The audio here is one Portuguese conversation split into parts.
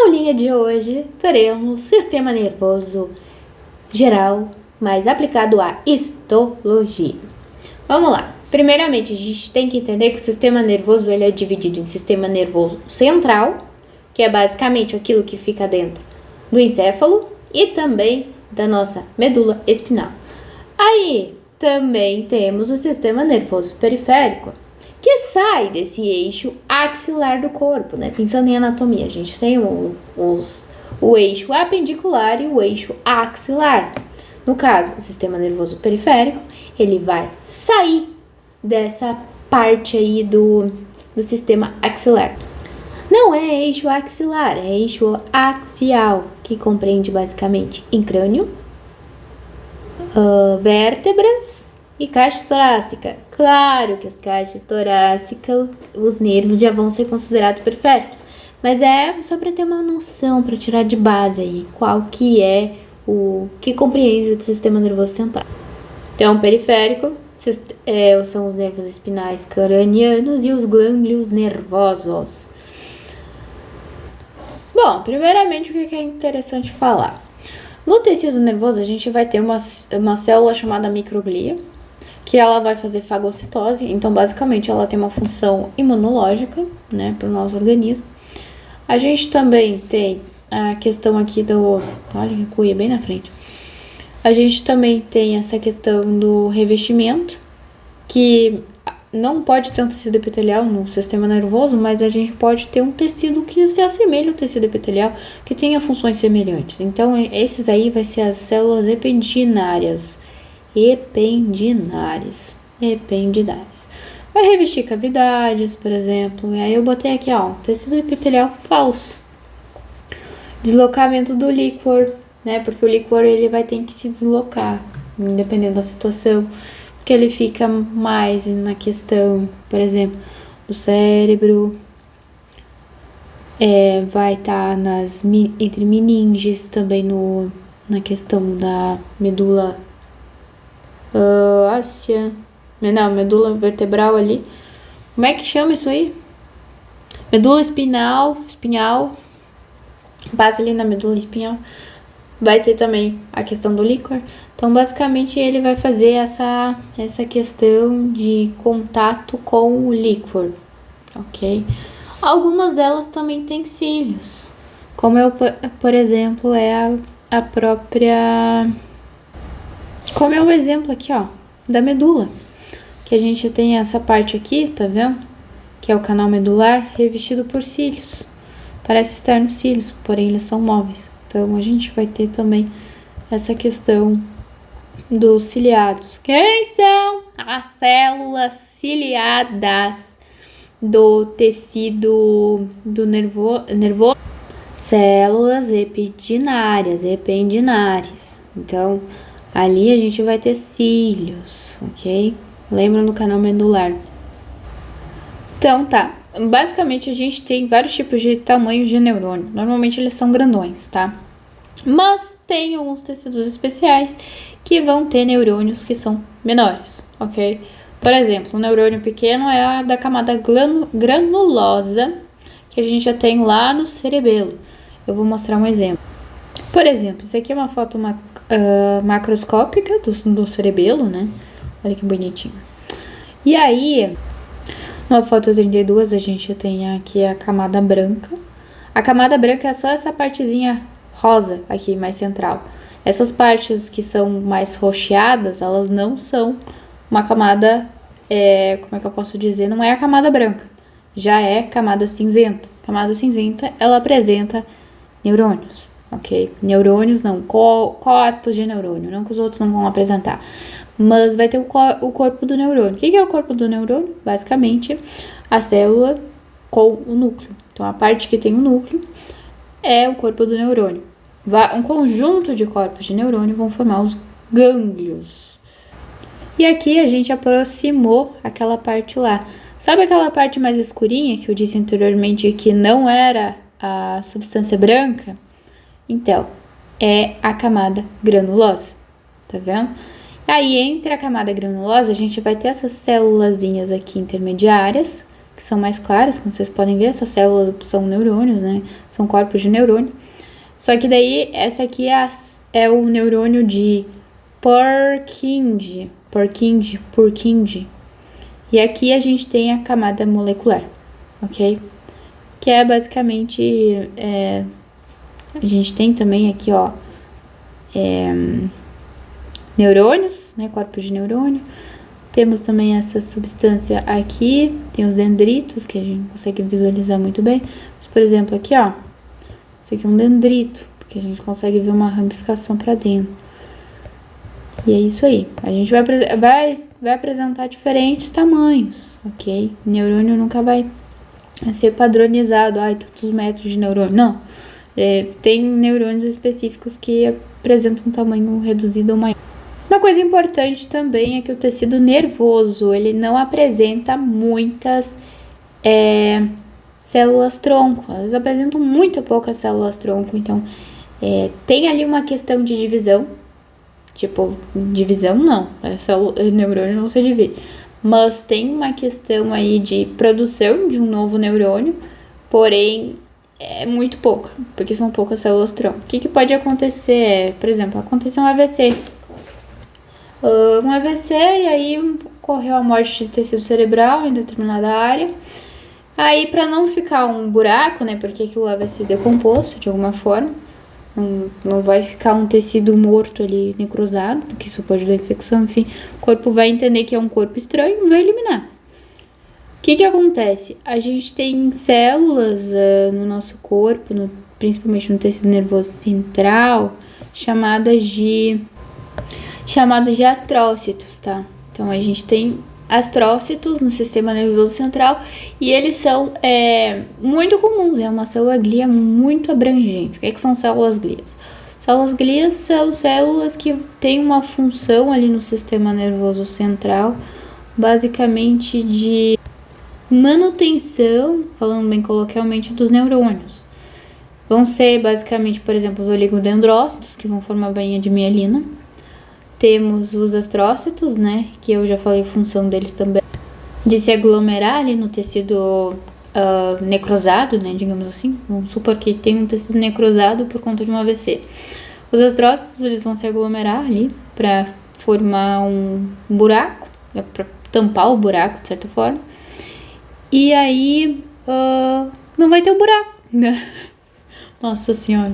aulinha de hoje teremos sistema nervoso geral, mais aplicado à histologia. Vamos lá. Primeiramente, a gente tem que entender que o sistema nervoso ele é dividido em sistema nervoso central, que é basicamente aquilo que fica dentro do encéfalo e também da nossa medula espinhal. Aí também temos o sistema nervoso periférico, que sai desse eixo axilar do corpo, né? Pensando em anatomia, a gente tem o eixo apendicular e o eixo axilar. No caso, o sistema nervoso periférico, ele vai sair dessa parte aí do sistema axilar. Não é eixo axilar, é eixo axial, que compreende basicamente em crânio, vértebras e caixa torácica. Claro que as caixas torácicas, os nervos já vão ser considerados periféricos, mas é só para ter uma noção, para tirar de base aí qual que é o que compreende o sistema nervoso central. Então, periférico são os nervos espinais cranianos e os glândulos nervosos. Bom, primeiramente, o que é interessante falar? No tecido nervoso, a gente vai ter uma célula chamada microglia, que ela vai fazer fagocitose. Então, basicamente, ela tem uma função imunológica, né, para o nosso organismo. A gente também tem a questão aqui do... Olha que cuia bem na frente. A gente também tem essa questão do revestimento, que não pode ter um tecido epitelial no sistema nervoso, mas a gente pode ter um tecido que se assemelha ao tecido epitelial, que tenha funções semelhantes. Então, esses aí vai ser as células ependinárias. Ependinárias. Vai revestir cavidades, por exemplo. E aí eu botei aqui, ó, tecido epitelial falso. Deslocamento do líquor, né? Porque o líquor ele vai ter que se deslocar, dependendo da situação. Porque ele fica mais na questão, por exemplo, do cérebro. Vai estar entre meninges, também na questão da medula óssea. Não, medula vertebral ali. Como é que chama isso aí? Medula espinhal. Passa ali na medula espinhal. Vai ter também a questão do líquor. Então, basicamente, ele vai fazer essa questão de contato com o líquor, ok? Algumas delas também têm cílios, como por exemplo, é a própria... Como é o exemplo aqui, ó, da medula. Que a gente tem essa parte aqui, tá vendo? Que é o canal medular revestido por cílios. Parece estar nos cílios, porém eles são móveis. Então, a gente vai ter também essa questão dos ciliados. Quem são as células ciliadas do tecido do nervoso? Células ependinárias. Então, ali a gente vai ter cílios, ok? Lembra no canal medular. Então, tá. Basicamente, a gente tem vários tipos de tamanhos de neurônio. Normalmente, eles são grandões, tá? Mas tem alguns tecidos especiais que vão ter neurônios que são menores, ok? Por exemplo, o neurônio pequeno é a da camada granulosa, que a gente já tem lá no cerebelo. Eu vou mostrar um exemplo. Por exemplo, isso aqui é uma foto macroscópica do cerebelo, né? Olha que bonitinho. E aí, na foto 32, a gente tem aqui a camada branca. A camada branca é só essa partezinha rosa aqui, mais central. Essas partes que são mais roxeadas, elas não são uma camada, como é que eu posso dizer? Não é a camada branca, já é camada cinzenta. Camada cinzenta, ela apresenta neurônios, ok? Neurônios não, corpos de neurônio, não que os outros não vão apresentar. Mas vai ter o corpo do neurônio. O que é o corpo do neurônio? Basicamente, a célula com o núcleo. Então, a parte que tem o núcleo é o corpo do neurônio. Um conjunto de corpos de neurônio vão formar os gânglios. E aqui a gente aproximou aquela parte lá. Sabe aquela parte mais escurinha que eu disse anteriormente que não era a substância branca? Então, é a camada granulosa. Tá vendo? Aí, entre a camada granulosa, a gente vai ter essas célulazinhas aqui intermediárias, que são mais claras, como vocês podem ver, essas células são neurônios, né? São corpos de neurônio. Só que daí, essa aqui é o neurônio de Purkinje. E aqui a gente tem a camada molecular, ok? Que é basicamente, a gente tem também aqui, ó, neurônios, né, corpos de neurônio. Temos também essa substância aqui, tem os dendritos, que a gente consegue visualizar muito bem. Mas, por exemplo, aqui, ó, isso aqui é um dendrito, porque a gente consegue ver uma ramificação para dentro. E é isso aí. A gente vai apresentar diferentes tamanhos, ok? O neurônio nunca vai ser padronizado, tantos metros de neurônio. Não. Tem neurônios específicos que apresentam um tamanho reduzido ou maior. Uma coisa importante também é que o tecido nervoso, ele não apresenta muitas células tronco. Elas apresentam muito poucas células tronco. Então, tem ali uma questão de divisão. Tipo, divisão não. O neurônio não se divide. Mas tem uma questão aí de produção de um novo neurônio. Porém, é muito pouca. Porque são poucas células tronco. O que pode acontecer? Por exemplo, aconteceu um AVC. Um AVC e aí ocorreu a morte de tecido cerebral em determinada área. Aí, para não ficar um buraco, né, porque aquilo lá vai ser decomposto de alguma forma, não vai ficar um tecido morto ali necrosado, porque isso pode dar infecção, enfim, o corpo vai entender que é um corpo estranho e vai eliminar. O que acontece? A gente tem células no nosso corpo, principalmente no tecido nervoso central, chamadas de astrócitos, tá? Então, a gente tem astrócitos no sistema nervoso central e eles são muito comuns, é uma célula glia muito abrangente. O que são células glias? Células glias são células que têm uma função ali no sistema nervoso central, basicamente de manutenção, falando bem coloquialmente, dos neurônios. Vão ser basicamente, por exemplo, os oligodendrócitos, que vão formar a bainha de mielina. Temos os astrócitos, né, que eu já falei a função deles também, de se aglomerar ali no tecido necrosado, né, digamos assim. Vamos supor que tem um tecido necrosado por conta de um AVC. Os astrócitos, eles vão se aglomerar ali para formar um buraco, para tampar o buraco, de certa forma. E aí, não vai ter o buraco, né? Nossa Senhora.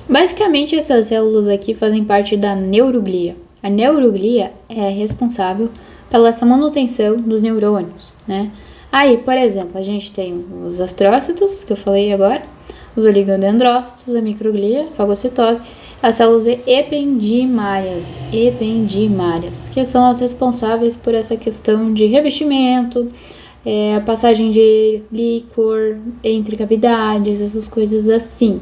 Basicamente, essas células aqui fazem parte da neuroglia. A neuroglia é responsável pela essa manutenção dos neurônios, né? Aí, por exemplo, a gente tem os astrócitos, que eu falei agora, os oligodendrócitos, a microglia, a fagocitose, as células ependimárias, que são as responsáveis por essa questão de revestimento, a passagem de líquor entre cavidades, essas coisas assim.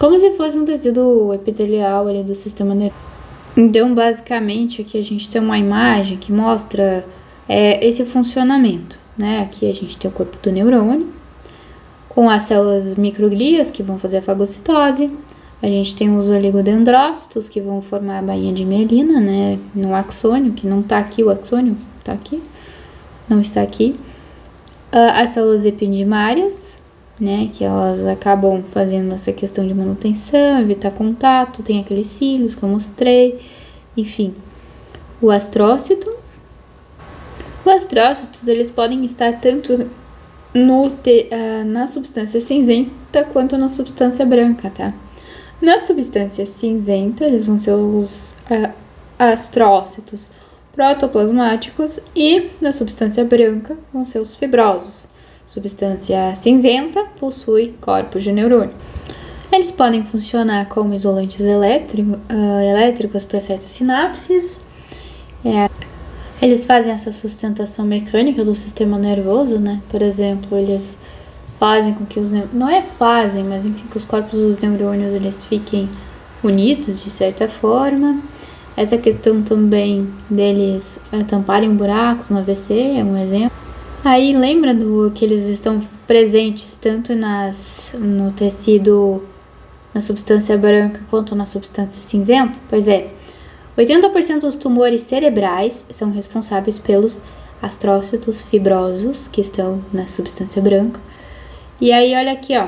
Como se fosse um tecido epitelial ali do sistema nervoso. Então, basicamente, aqui a gente tem uma imagem que mostra esse funcionamento, né? Aqui a gente tem o corpo do neurônio, com as células microglias que vão fazer a fagocitose. A gente tem os oligodendrócitos que vão formar a bainha de mielina, né? No axônio, que não tá aqui, o axônio tá aqui, não está aqui. As células ependimárias, né, que elas acabam fazendo essa questão de manutenção, evitar contato, tem aqueles cílios que eu mostrei, enfim. O astrócito. Os astrócitos, eles podem estar tanto na substância cinzenta quanto na substância branca, tá? Na substância cinzenta, eles vão ser os astrócitos protoplasmáticos e na substância branca vão ser os fibrosos. Substância cinzenta possui corpos de neurônio. Eles podem funcionar como isolantes elétricos para certas sinapses. Eles fazem essa sustentação mecânica do sistema nervoso, né? Por exemplo, eles fazem com que mas enfim, que os corpos dos neurônios eles fiquem unidos de certa forma. Essa questão também deles tamparem buracos no AVC é um exemplo. Aí lembra que eles estão presentes tanto no tecido, na substância branca quanto na substância cinzenta? Pois é, 80% dos tumores cerebrais são responsáveis pelos astrócitos fibrosos, que estão na substância branca. E aí, olha aqui, ó,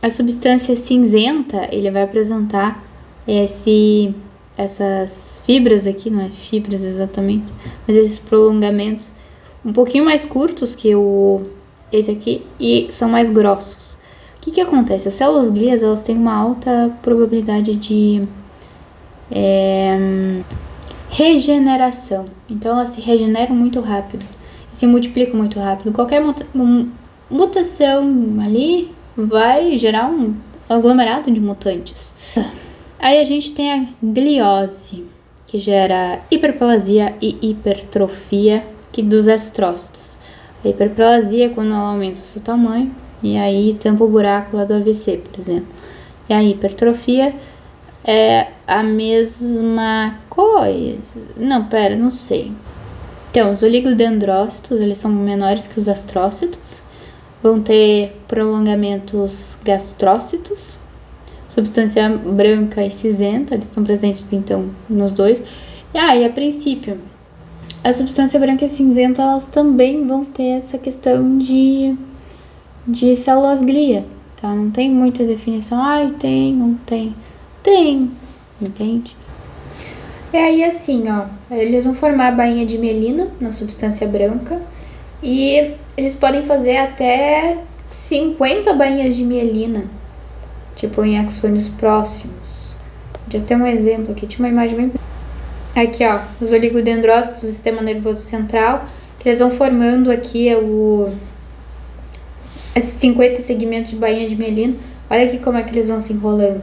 a substância cinzenta, ele vai apresentar essas fibras aqui, não é fibras exatamente, mas esses prolongamentos um pouquinho mais curtos que esse aqui e são mais grossos. O que acontece? As células glias, elas têm uma alta probabilidade de regeneração. Então, elas se regeneram muito rápido, se multiplicam muito rápido. Qualquer mutação ali vai gerar um aglomerado de mutantes. Aí a gente tem a gliose, que gera hiperplasia e hipertrofia dos astrócitos. A hiperplasia é quando ela aumenta o seu tamanho e aí tampa o buraco lá do AVC, por exemplo. E a hipertrofia é a mesma coisa. Não sei. Então, os oligodendrócitos, eles são menores que os astrócitos. Vão ter prolongamentos gastrócitos. Substância branca e cinzenta, eles estão presentes, então, nos dois. E a princípio, a substância branca e cinzenta, elas também vão ter essa questão de células glia, tá? Não tem muita definição. Tem, não tem. Tem, entende? E aí, assim, ó, eles vão formar a bainha de mielina na substância branca e eles podem fazer até 50 bainhas de mielina, tipo em axônios próximos. Já tem um exemplo aqui, tinha uma imagem bem... Aqui, ó, os oligodendrócitos do sistema nervoso central, que eles vão formando aqui esses 50 segmentos de bainha de mielina. Olha aqui como é que eles vão se enrolando.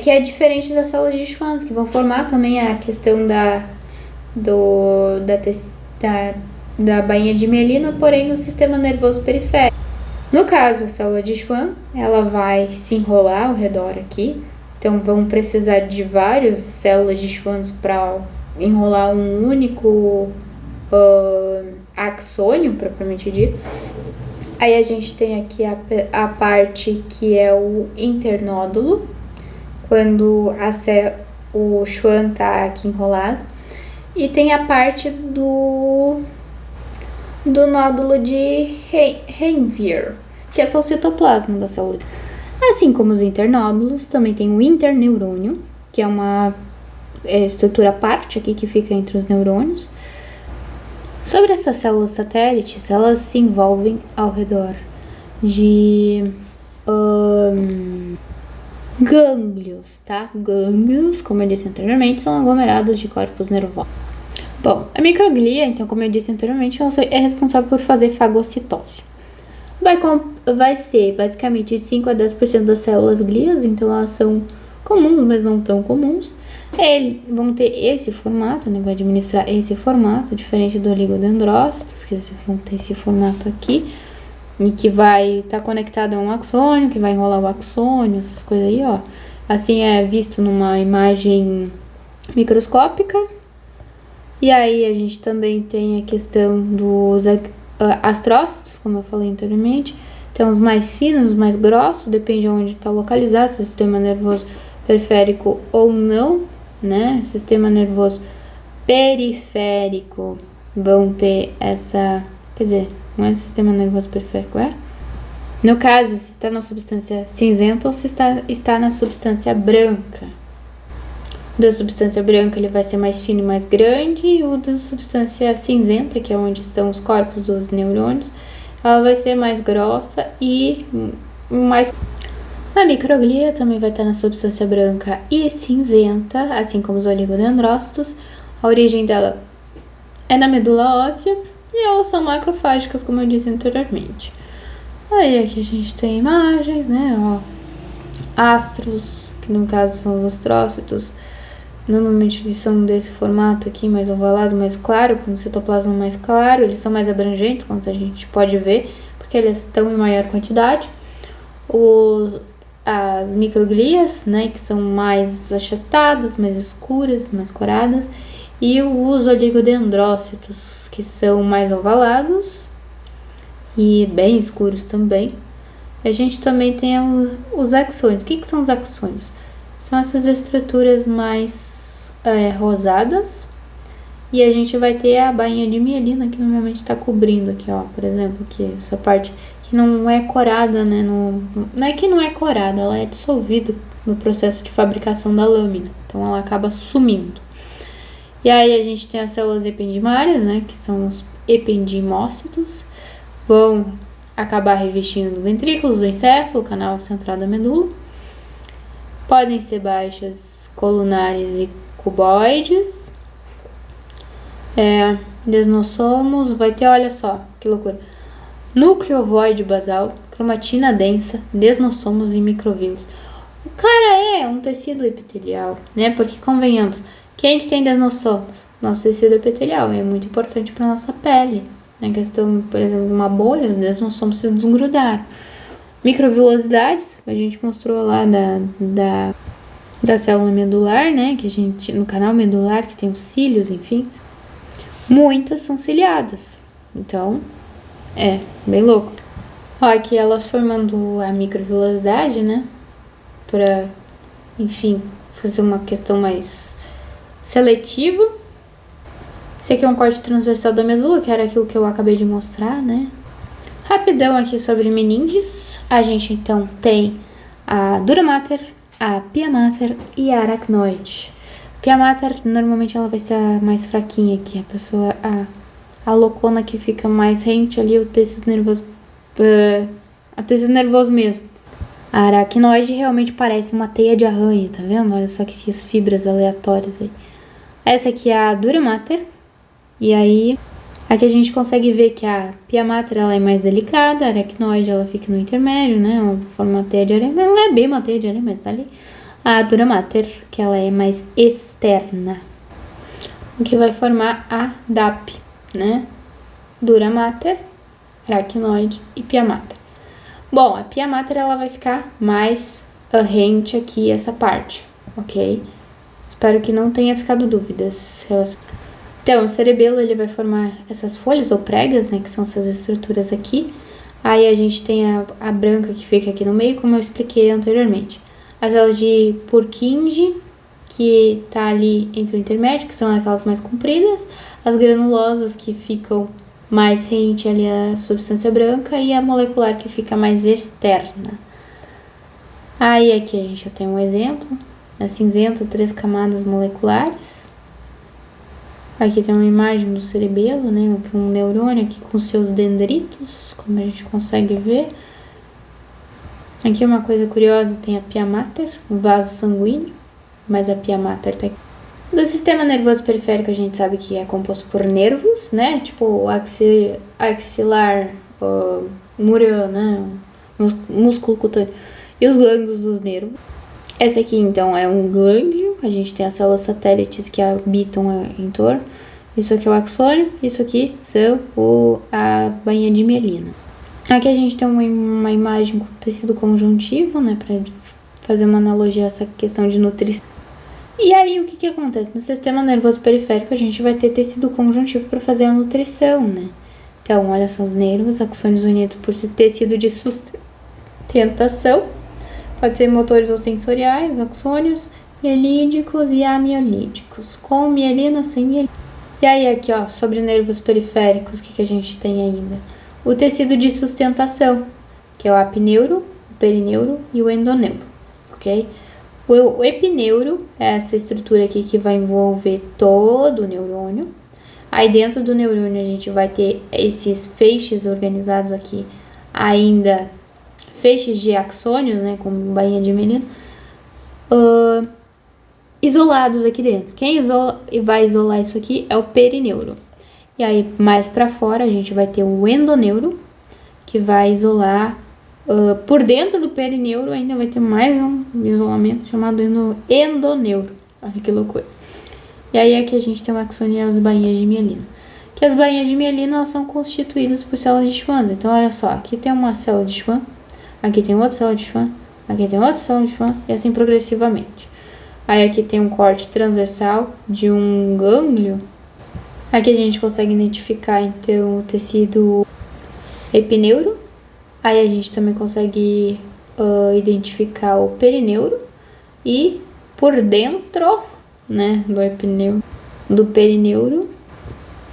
Que é diferente das células de Schwann, que vão formar também a questão da bainha de mielina, porém no sistema nervoso periférico. No caso, a célula de Schwann, ela vai se enrolar ao redor aqui. Então, vão precisar de várias células de Schwann para enrolar um único axônio, propriamente dito. Aí a gente tem aqui a parte que é o internódulo, quando o Schwann está aqui enrolado. E tem a parte do nódulo de Ranvier, que é só o citoplasma da célula. Assim como os internódulos, também tem o interneurônio, que é uma estrutura à parte aqui que fica entre os neurônios. Sobre essas células satélites, elas se envolvem ao redor de gânglios, tá? Gânglios, como eu disse anteriormente, são aglomerados de corpos nervosos. Bom, a microglia, então, como eu disse anteriormente, ela é responsável por fazer fagocitose. Vai ser basicamente de 5 a 10% das células glias, então elas são comuns, mas não tão comuns. Eles vão ter esse formato, né? Vai administrar esse formato, diferente do oligodendrócitos, que vão ter esse formato aqui, e que vai estar conectado a um axônio, que vai enrolar o axônio, essas coisas aí, ó. Assim é visto numa imagem microscópica. E aí a gente também tem a questão dos astrócitos, como eu falei anteriormente. Tem os mais finos, os mais grossos, depende de onde está localizado, se é sistema nervoso periférico ou não, né? Sistema nervoso periférico vão ter essa... Quer dizer, não é sistema nervoso periférico, é? No caso, se está na substância cinzenta ou se está na substância branca. Da substância branca ele vai ser mais fino e mais grande, e o da substância cinzenta, que é onde estão os corpos dos neurônios, ela vai ser mais grossa e mais... A microglia também vai estar na substância branca e cinzenta, assim como os oligodendrócitos. A origem dela é na medula óssea e elas são macrofágicas, como eu disse anteriormente. Aí aqui a gente tem imagens, né, ó, astros, que no caso são os astrócitos. Normalmente eles são desse formato aqui, mais ovalado, mais claro, com o citoplasma mais claro. Eles são mais abrangentes, como a gente pode ver, porque eles estão em maior quantidade. As microglias, né, que são mais achatadas, mais escuras, mais coradas. E os oligodendrócitos, que são mais ovalados e bem escuros também. A gente também tem os axônios. O que são os axônios? São essas estruturas mais rosadas E a gente vai ter a bainha de mielina que normalmente tá cobrindo aqui, ó. Por exemplo, aqui, essa parte que não é corada, né? Não é que não é corada, ela é dissolvida no processo de fabricação da lâmina. Então ela acaba sumindo. E aí a gente tem as células ependimárias, né? Que são os ependimócitos. Vão acabar revestindo ventrículos do encéfalo, canal central da medula. Podem ser baixas colunares e cuboides. Desnossomos, vai ter, olha só, que loucura. Núcleo ovoide basal, cromatina densa, desnossomos e microvílulos. O cara é um tecido epitelial, né? Porque, convenhamos, quem que tem desnossomos? Nosso tecido epitelial é muito importante para nossa pele. Na questão, por exemplo, de uma bolha, os desnossomos se desgrudaram. Microvilosidades, a gente mostrou lá da célula medular, né? Que a gente, no canal medular, que tem os cílios, enfim. Muitas são ciliadas. Então, é bem louco. Ó, aqui elas formando a microvilosidade, né? Pra, enfim, fazer uma questão mais seletiva. Esse aqui é um corte transversal da medula, que era aquilo que eu acabei de mostrar, né? Rapidão aqui sobre meninges. A gente, então, tem a dura mater, a pia mater e a aracnoide. Pia mater, normalmente ela vai ser a mais fraquinha aqui. A pessoa, a locona que fica mais rente ali, o tecido nervoso, o tecido nervoso mesmo. A aracnoide realmente parece uma teia de arranha, tá vendo? Olha só que fibras aleatórias aí. Essa aqui é a dura mater. E aí, aqui a gente consegue ver que a pia mater ela é mais delicada, a aracnoide ela fica no intermédio, né? Ela forma uma teia de aranha, mas não é bem uma teia de aranha, mas tá ali. A dura mater, que ela é mais externa, o que vai formar a DAP, né? Dura mater, aracnoide e pia mater. Bom, a pia mater ela vai ficar mais rente aqui essa parte, ok? Espero que não tenha ficado dúvidas. Então, o cerebelo ele vai formar essas folhas ou pregas, né? Que são essas estruturas aqui. Aí a gente tem a branca que fica aqui no meio, como eu expliquei anteriormente. As células de Purkinje, que tá ali entre o intermédio, que são aquelas mais compridas. As granulosas, que ficam mais rente ali à substância branca. E a molecular, que fica mais externa. Aí aqui a gente já tem um exemplo. Na cinzenta, 3 camadas moleculares. Aqui tem uma imagem do cerebelo, né? Um neurônio aqui com seus dendritos, como a gente consegue ver. Aqui uma coisa curiosa, tem a pia mater, o vaso sanguíneo, mas a pia mater tá aqui. Do sistema nervoso periférico a gente sabe que é composto por nervos, né? Tipo o axilar, músculo, né? Músculo cutâneo e os gânglios dos nervos. Essa aqui, então, é um gânglio. A gente tem as células satélites que habitam em torno. Isso aqui é o axônio. Isso aqui são a bainha de mielina. Aqui a gente tem uma imagem com tecido conjuntivo, né? Pra fazer uma analogia a essa questão de nutrição. E aí, o que acontece? No sistema nervoso periférico, a gente vai ter tecido conjuntivo para fazer a nutrição, né? Então, olha só os nervos, axônios unidos por tecido de sustentação. Pode ser motores ou sensoriais, axônios, mielídicos e amiolídicos, com mielina, sem mielina. E aí aqui, ó, sobre nervos periféricos, o que a gente tem ainda? O tecido de sustentação, que é o apineuro, o perineuro e o endoneuro, ok? O epineuro é essa estrutura aqui que vai envolver todo o neurônio. Aí dentro do neurônio a gente vai ter esses feixes organizados aqui ainda, feixes de axônios, né, como bainha de mielina, isolados aqui dentro. Quem vai isolar isso aqui é o perineuro. E aí, mais para fora, a gente vai ter o endoneuro, que vai isolar, por dentro do perineuro ainda vai ter mais um isolamento chamado endoneuro. Olha que loucura. E aí aqui a gente tem o axônio e as bainhas de mielina. Que as bainhas de mielina, elas são constituídas por células de Schwann. Então, olha só, aqui tem uma célula de Schwann, aqui tem outra célula de Schwann, aqui tem outra célula de Schwann, e assim progressivamente. Aí aqui tem um corte transversal de um gânglio. Aqui a gente consegue identificar, então, o tecido epineuro. Aí a gente também consegue identificar o perineuro. E por dentro, né, do perineuro,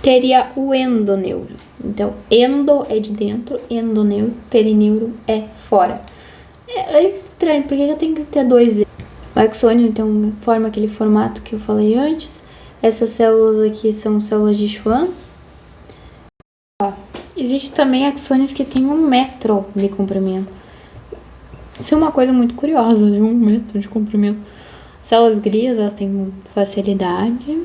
teria o endoneuro. Então, endo é de dentro, endoneuro, perineuro é fora. É estranho, por que eu tenho que ter dois E? O axônio, então, forma aquele formato que eu falei antes. Essas células aqui são células de Schwann. Ó, existe também axônios que tem 1 metro de comprimento. Isso é uma coisa muito curiosa, né? 1 metro de comprimento. Células glias, elas têm facilidade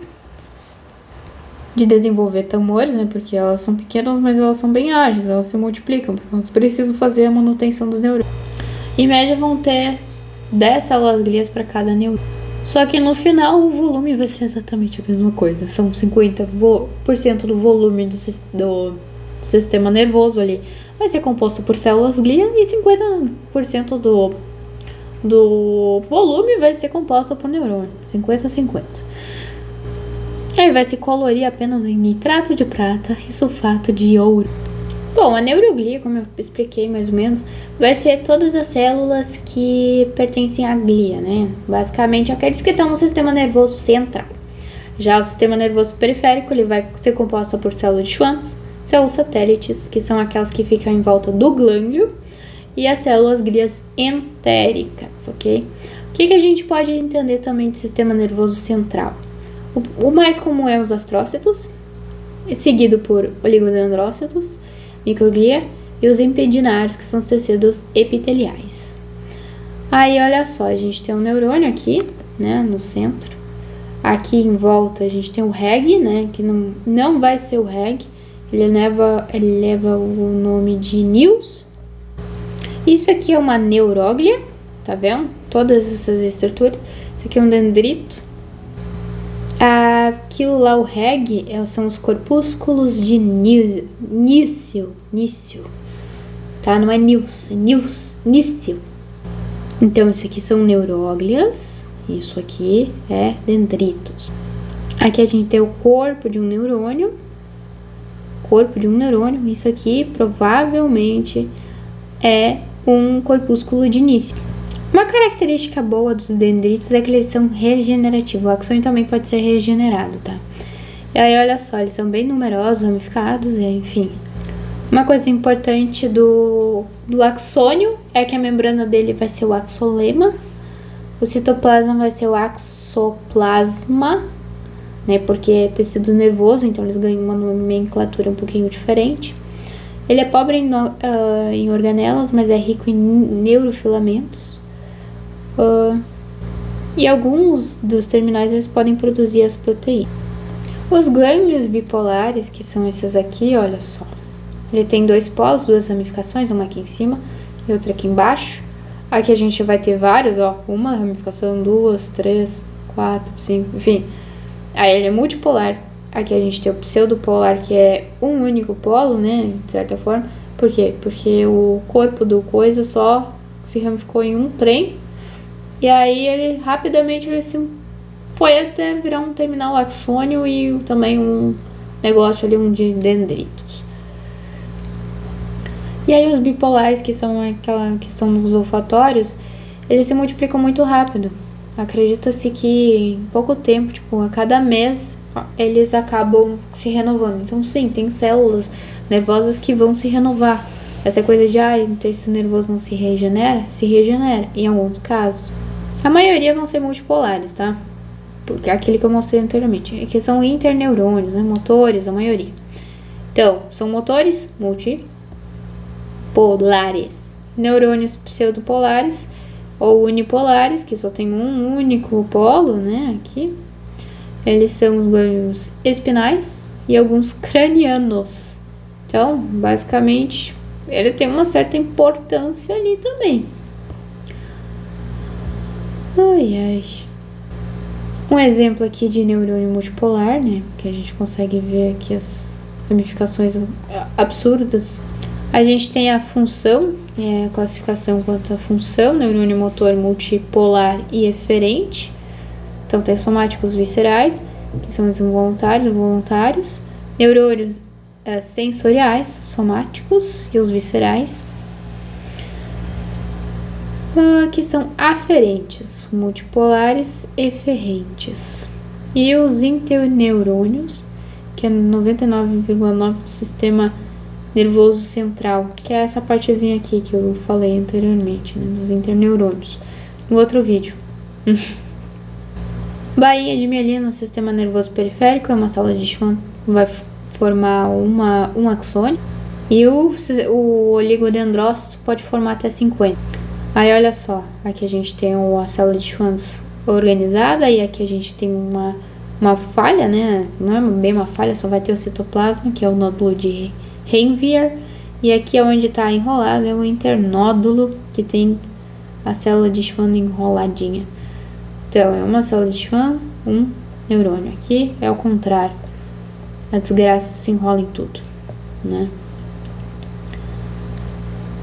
de desenvolver tumores, né? Porque elas são pequenas, mas elas são bem ágeis, elas se multiplicam, porque elas precisam fazer a manutenção dos neurônios. Em média vão ter 10 células glias para cada neurônio. Só que no final o volume vai ser exatamente a mesma coisa. São 50% do volume do sistema nervoso ali vai ser composto por células glia e 50% do volume vai ser composto por neurônio. 50-50. Aí vai se colorir apenas em nitrato de prata e sulfato de ouro. Bom, a neuroglia, como eu expliquei mais ou menos, vai ser todas as células que pertencem à glia, né? Basicamente, aqueles que estão no sistema nervoso central. Já o sistema nervoso periférico, ele vai ser composto por células de Schwann, células satélites, que são aquelas que ficam em volta do glânglio, e as células glias entéricas, ok? O que a gente pode entender também do sistema nervoso central? O mais comum é os astrócitos, seguido por oligodendrócitos, microglia e os impedinários, que são os tecidos epiteliais. Aí, olha só, a gente tem um neurônio aqui, né, no centro. Aqui em volta a gente tem o REG, né, que não vai ser o REG, ele leva o nome de NILS. Isso aqui é uma neuróglia, tá vendo? Todas essas estruturas. Isso aqui é um dendrito. Aquilo lá, o REG, são os corpúsculos de nício, tá? Não é NILS, é nício. Então, isso aqui são neuróglias, isso aqui é dendritos. Aqui a gente tem o corpo de um neurônio, isso aqui provavelmente é um corpúsculo de nício. Uma característica boa dos dendritos é que eles são regenerativos. O axônio também pode ser regenerado, tá? E aí, olha só, eles são bem numerosos, ramificados, enfim. Uma coisa importante do axônio é que a membrana dele vai ser o axolema. O citoplasma vai ser o axoplasma, né? Porque é tecido nervoso, então eles ganham uma nomenclatura um pouquinho diferente. Ele é pobre em organelas, mas é rico em neurofilamentos. E alguns dos terminais eles podem produzir as proteínas. Os glândulos bipolares, que são esses aqui, olha só. Ele tem 2 polos, 2 ramificações, uma aqui em cima e outra aqui embaixo. Aqui a gente vai ter várias, ó. Uma ramificação, 2, 3, 4, 5, enfim. Aí ele é multipolar. Aqui a gente tem o pseudopolar, que é um único polo, né? De certa forma. Por quê? Porque o corpo do coisa só se ramificou em um trem. E aí ele rapidamente foi até virar um terminal axônio e também um negócio ali, um de dendritos. E aí os bipolares, que são aquela questão dos olfatórios, eles se multiplicam muito rápido. Acredita-se que em pouco tempo, tipo, a cada mês, eles acabam se renovando. Então sim, tem células nervosas que vão se renovar. Essa coisa de, o tecido nervoso não se regenera em alguns casos. A maioria vão ser multipolares, tá? Porque aquele que eu mostrei anteriormente. É que são interneurônios, né? Motores, a maioria. Então, são motores multipolares. Neurônios pseudopolares ou unipolares, que só tem um único polo, né? Aqui. Eles são os gânglios espinais e alguns cranianos. Então, basicamente, ele tem uma certa importância ali também. Um exemplo aqui de neurônio multipolar, né? Que a gente consegue ver aqui as ramificações absurdas. A gente tem a função, a classificação quanto à função, neurônio motor multipolar e eferente. Então tem somáticos viscerais, que são os involuntários, voluntários. Neurônios sensoriais, somáticos e os viscerais. Que são aferentes, multipolares, eferentes. E os interneurônios, que é 99,9% do sistema nervoso central, que é essa partezinha aqui que eu falei anteriormente, né, dos interneurônios, no outro vídeo. Baía de mielina no sistema nervoso periférico é uma célula de Schwann, vai formar um axônio, e o oligodendrócito pode formar até 50. Aí olha só, aqui a gente tem a célula de Schwann organizada, e aqui a gente tem uma falha, né? Não é bem uma falha, só vai ter o citoplasma, que é o nódulo de Ranvier, e aqui onde está enrolado é o internódulo, que tem a célula de Schwann enroladinha. Então, é uma célula de Schwann, um neurônio. Aqui é o contrário. A desgraça se enrola em tudo, né?